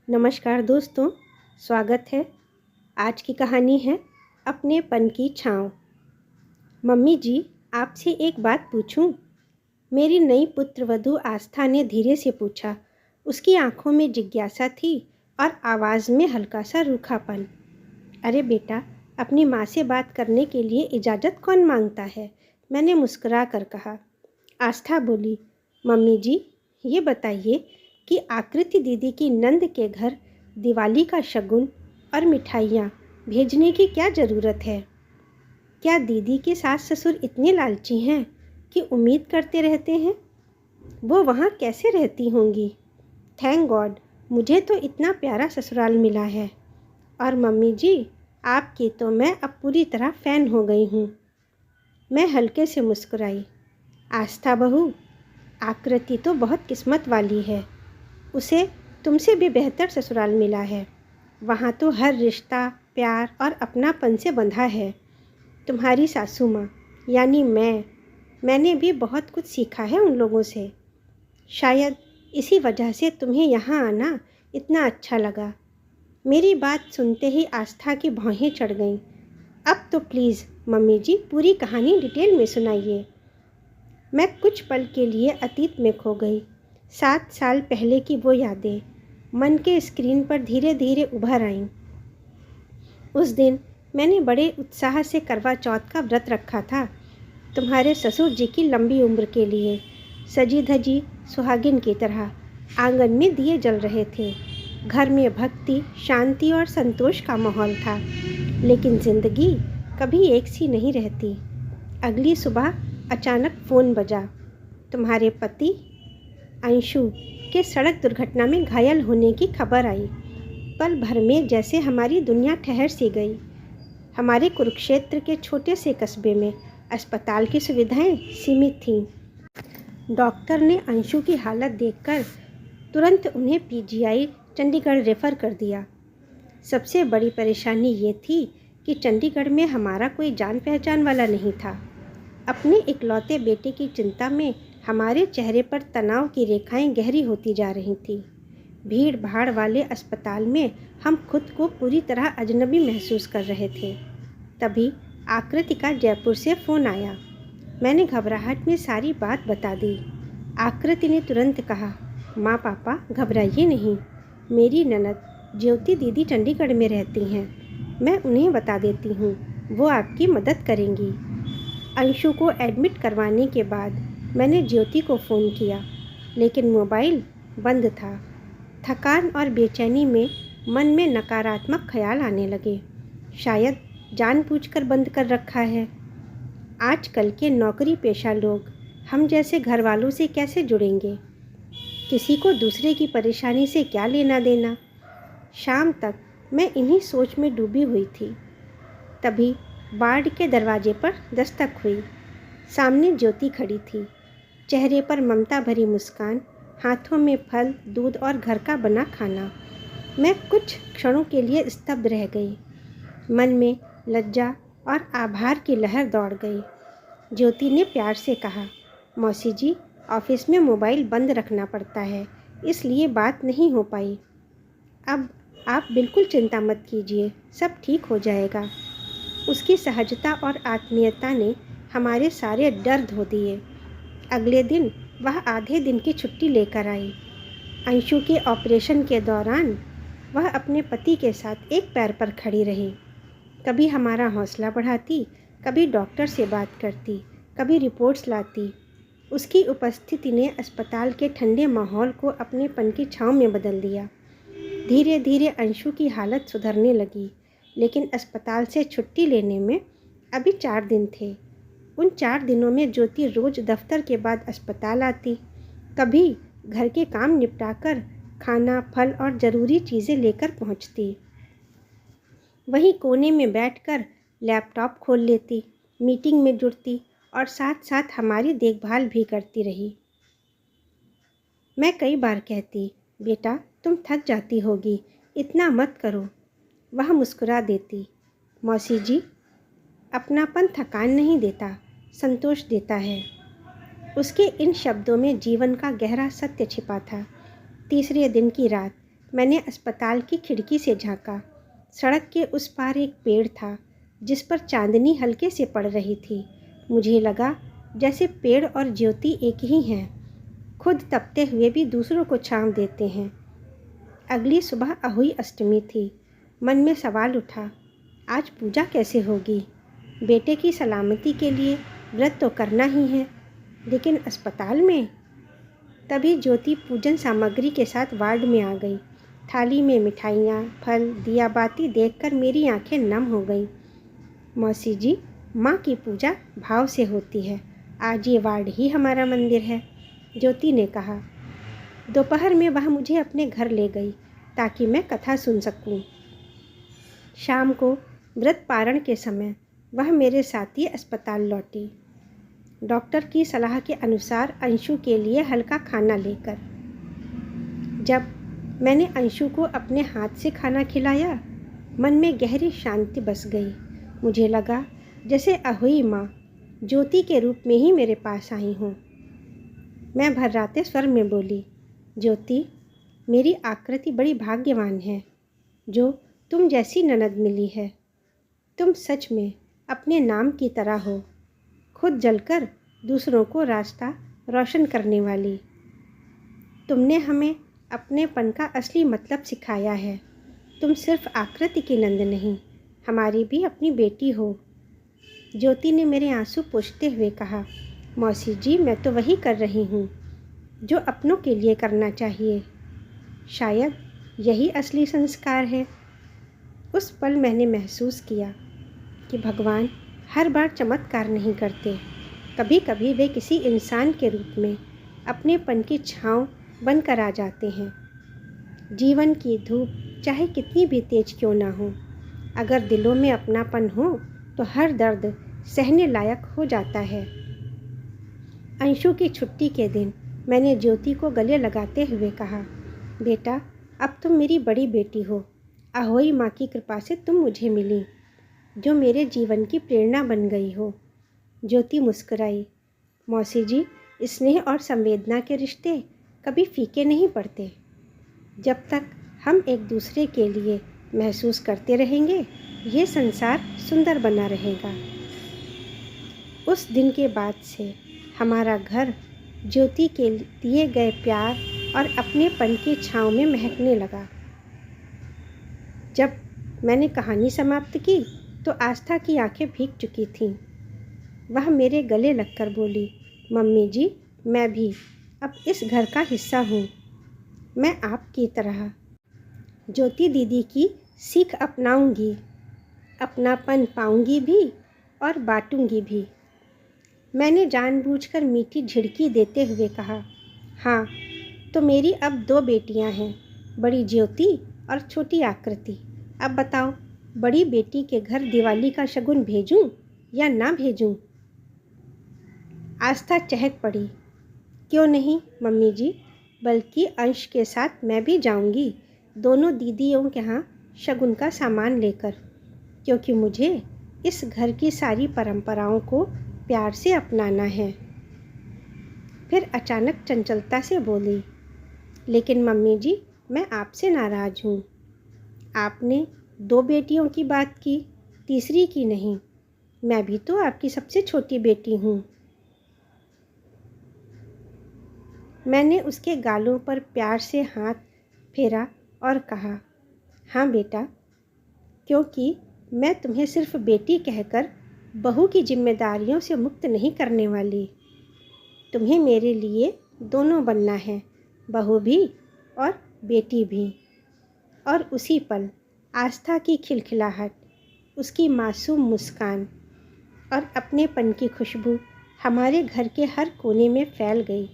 नमस्कार दोस्तों, स्वागत है। आज की कहानी है अपनेपन की छाँव। मम्मी जी, आपसे एक बात पूछूं? मेरी नई पुत्रवधू आस्था ने धीरे से पूछा। उसकी आंखों में जिज्ञासा थी और आवाज़ में हल्का सा रूखापन। अरे बेटा, अपनी माँ से बात करने के लिए इजाज़त कौन मांगता है? मैंने मुस्कुरा कर कहा। आस्था बोली, मम्मी जी, ये बताइए कि आकृति दीदी की नंद के घर दिवाली का शगुन और मिठाइयाँ भेजने की क्या ज़रूरत है? क्या दीदी के सास ससुर इतने लालची हैं कि उम्मीद करते रहते हैं? वो वहाँ कैसे रहती होंगी? थैंक गॉड, मुझे तो इतना प्यारा ससुराल मिला है। और मम्मी जी, आपकी तो मैं अब पूरी तरह फ़ैन हो गई हूँ। मैं हल्के से मुस्कुराई। आस्था बहू, आकृति तो बहुत किस्मत वाली है। उसे तुमसे भी बेहतर ससुराल मिला है। वहाँ तो हर रिश्ता प्यार और अपनापन से बंधा है। तुम्हारी सासू माँ यानी मैंने भी बहुत कुछ सीखा है उन लोगों से। शायद इसी वजह से तुम्हें यहाँ आना इतना अच्छा लगा। मेरी बात सुनते ही आस्था की भौहें चढ़ गईं। अब तो प्लीज़ मम्मी जी, पूरी कहानी डिटेल में सुनाइए। मैं कुछ पल के लिए अतीत में खो गई। 7 साल पहले की वो यादें मन के स्क्रीन पर धीरे धीरे उभर आईं। उस दिन मैंने बड़े उत्साह से करवा चौथ का व्रत रखा था, तुम्हारे ससुर जी की लंबी उम्र के लिए। सजी धजी सुहागिन की तरह आंगन में दिए जल रहे थे। घर में भक्ति, शांति और संतोष का माहौल था। लेकिन जिंदगी कभी एक सी नहीं रहती। अगली सुबह अचानक फ़ोन बजा। तुम्हारे पति अंशु के सड़क दुर्घटना में घायल होने की खबर आई। पल भर में जैसे हमारी दुनिया ठहर सी गई। हमारे कुरुक्षेत्र के छोटे से कस्बे में अस्पताल की सुविधाएं सीमित थीं। डॉक्टर ने अंशु की हालत देखकर तुरंत उन्हें पीजीआई चंडीगढ़ रेफ़र कर दिया। सबसे बड़ी परेशानी ये थी कि चंडीगढ़ में हमारा कोई जान पहचान वाला नहीं था। अपने इकलौते बेटे की चिंता में हमारे चेहरे पर तनाव की रेखाएं गहरी होती जा रही थीं। भीड़ भाड़ वाले अस्पताल में हम खुद को पूरी तरह अजनबी महसूस कर रहे थे। तभी आकृति का जयपुर से फ़ोन आया। मैंने घबराहट में सारी बात बता दी। आकृति ने तुरंत कहा, माँ पापा घबराइए नहीं, मेरी ननद ज्योति दीदी चंडीगढ़ में रहती हैं। मैं उन्हें बता देती हूँ, वो आपकी मदद करेंगी। अंशु को एडमिट करवाने के बाद मैंने ज्योति को फ़ोन किया, लेकिन मोबाइल बंद था। थकान और बेचैनी में मन में नकारात्मक ख्याल आने लगे। शायद जानबूझकर बंद कर रखा है। आजकल के नौकरी पेशा लोग हम जैसे घर वालों से कैसे जुड़ेंगे? किसी को दूसरे की परेशानी से क्या लेना देना? शाम तक मैं इन्हीं सोच में डूबी हुई थी। तभी वार्ड के दरवाजे पर दस्तक हुई। सामने ज्योति खड़ी थी, चेहरे पर ममता भरी मुस्कान, हाथों में फल, दूध और घर का बना खाना। मैं कुछ क्षणों के लिए स्तब्ध रह गई। मन में लज्जा और आभार की लहर दौड़ गई। ज्योति ने प्यार से कहा, मौसी जी, ऑफिस में मोबाइल बंद रखना पड़ता है, इसलिए बात नहीं हो पाई। अब आप बिल्कुल चिंता मत कीजिए, सब ठीक हो जाएगा। उसकी सहजता और आत्मीयता ने हमारे सारे डर धो दिए। अगले दिन वह आधे दिन की छुट्टी लेकर आई। अंशु के ऑपरेशन के दौरान वह अपने पति के साथ एक पैर पर खड़ी रही। कभी हमारा हौसला बढ़ाती, कभी डॉक्टर से बात करती, कभी रिपोर्ट्स लाती। उसकी उपस्थिति ने अस्पताल के ठंडे माहौल को अपनेपन की छाँव में बदल दिया। धीरे धीरे अंशु की हालत सुधरने लगी, लेकिन अस्पताल से छुट्टी लेने में अभी 4 दिन थे। उन 4 दिनों में ज्योति रोज़ दफ्तर के बाद अस्पताल आती, कभी घर के काम निपटाकर खाना, फल और ज़रूरी चीज़ें लेकर पहुंचती। वहीं कोने में बैठकर लैपटॉप खोल लेती, मीटिंग में जुड़ती और साथ साथ हमारी देखभाल भी करती रही। मैं कई बार कहती, बेटा तुम थक जाती होगी, इतना मत करो। वह मुस्कुरा देती, मौसी जी, अपनापन थकान नहीं देता, संतोष देता है। उसके इन शब्दों में जीवन का गहरा सत्य छिपा था। तीसरे दिन की रात मैंने अस्पताल की खिड़की से झांका। सड़क के उस पार एक पेड़ था जिस पर चांदनी हल्के से पड़ रही थी। मुझे लगा जैसे पेड़ और ज्योति एक ही हैं, खुद तपते हुए भी दूसरों को छांव देते हैं। अगली सुबह अहोई अष्टमी थी। मन में सवाल उठा, आज पूजा कैसे होगी? बेटे की सलामती के लिए व्रत तो करना ही है, लेकिन अस्पताल में? तभी ज्योति पूजन सामग्री के साथ वार्ड में आ गई। थाली में मिठाइयाँ, फल, दियाबाती देखकर मेरी आंखें नम हो गईं। मौसी जी, माँ की पूजा भाव से होती है। आज ये वार्ड ही हमारा मंदिर है, ज्योति ने कहा। दोपहर में वह मुझे अपने घर ले गई ताकि मैं कथा सुन सकूं। शाम को व्रत पारण के समय वह मेरे साथ ही अस्पताल लौटी, डॉक्टर की सलाह के अनुसार अंशु के लिए हल्का खाना लेकर। जब मैंने अंशु को अपने हाथ से खाना खिलाया, मन में गहरी शांति बस गई। मुझे लगा जैसे अहोई माँ ज्योति के रूप में ही मेरे पास आई हूँ। मैं भर्राते स्वर में बोली, ज्योति, मेरी आकृति बड़ी भाग्यवान है जो तुम जैसी ननद मिली है। तुम सच में अपने नाम की तरह हो, खुद जलकर दूसरों को रास्ता रोशन करने वाली। तुमने हमें अपनेपन का असली मतलब सिखाया है। तुम सिर्फ आकृति की नंद नहीं, हमारी भी अपनी बेटी हो। ज्योति ने मेरे आंसू पोंछते हुए कहा, मौसी जी, मैं तो वही कर रही हूँ जो अपनों के लिए करना चाहिए। शायद यही असली संस्कार है। उस पल मैंने महसूस किया कि भगवान हर बार चमत्कार नहीं करते। कभी कभी वे किसी इंसान के रूप में अपनेपन की छाँव बनकर आ जाते हैं। जीवन की धूप चाहे कितनी भी तेज क्यों ना हो, अगर दिलों में अपनापन हो तो हर दर्द सहने लायक हो जाता है। अंशु की छुट्टी के दिन मैंने ज्योति को गले लगाते हुए कहा, बेटा, अब तुम मेरी बड़ी बेटी हो। अहोई माँ की कृपा से तुम मुझे मिली, जो मेरे जीवन की प्रेरणा बन गई हो। ज्योति मुस्कुराई। मौसी जी, स्नेह और संवेदना के रिश्ते कभी फीके नहीं पड़ते। जब तक हम एक दूसरे के लिए महसूस करते रहेंगे, ये संसार सुंदर बना रहेगा। उस दिन के बाद से हमारा घर ज्योति के दिए गए प्यार और अपनेपन की छाँव में महकने लगा। जब मैंने कहानी समाप्त की तो आस्था की आंखें भीग चुकी थीं। वह मेरे गले लगकर बोली, मम्मी जी, मैं भी अब इस घर का हिस्सा हूँ। मैं आपकी तरह ज्योति दीदी की सीख अपनाऊंगी, अपनापन पाऊंगी भी और बांटूंगी भी। मैंने जानबूझकर मीठी झिड़की देते हुए कहा, हाँ, तो मेरी अब 2 बेटियां हैं, बड़ी ज्योति और छोटी आकृति। अब बताओ, बड़ी बेटी के घर दिवाली का शगुन भेजूं या ना भेजूं? आस्था चहक पड़ी, क्यों नहीं मम्मी जी, बल्कि अंश के साथ मैं भी जाऊंगी, दोनों दीदियों के यहाँ शगुन का सामान लेकर, क्योंकि मुझे इस घर की सारी परंपराओं को प्यार से अपनाना है। फिर अचानक चंचलता से बोली, लेकिन मम्मी जी, मैं आपसे नाराज़ हूँ। आपने 2 बेटियों की बात की, तीसरी की नहीं। मैं भी तो आपकी सबसे छोटी बेटी हूँ। मैंने उसके गालों पर प्यार से हाथ फेरा और कहा, हाँ बेटा, क्योंकि मैं तुम्हें सिर्फ बेटी कहकर बहू की जिम्मेदारियों से मुक्त नहीं करने वाली। तुम्हें मेरे लिए दोनों बनना है, बहू भी और बेटी भी। और उसी पल आस्था की खिलखिलाहट, उसकी मासूम मुस्कान और अपनेपन की खुशबू हमारे घर के हर कोने में फैल गई।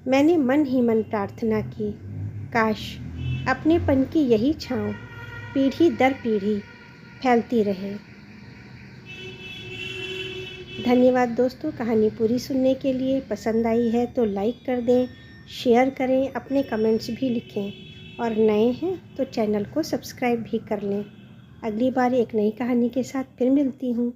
मैंने मन ही मन प्रार्थना की, काश अपनेपन की यही छाँव पीढ़ी दर पीढ़ी फैलती रहे। धन्यवाद दोस्तों, कहानी पूरी सुनने के लिए। पसंद आई है तो लाइक कर दें, शेयर करें, अपने कमेंट्स भी लिखें और नए हैं तो चैनल को सब्सक्राइब भी कर लें। अगली बार एक नई कहानी के साथ फिर मिलती हूँ।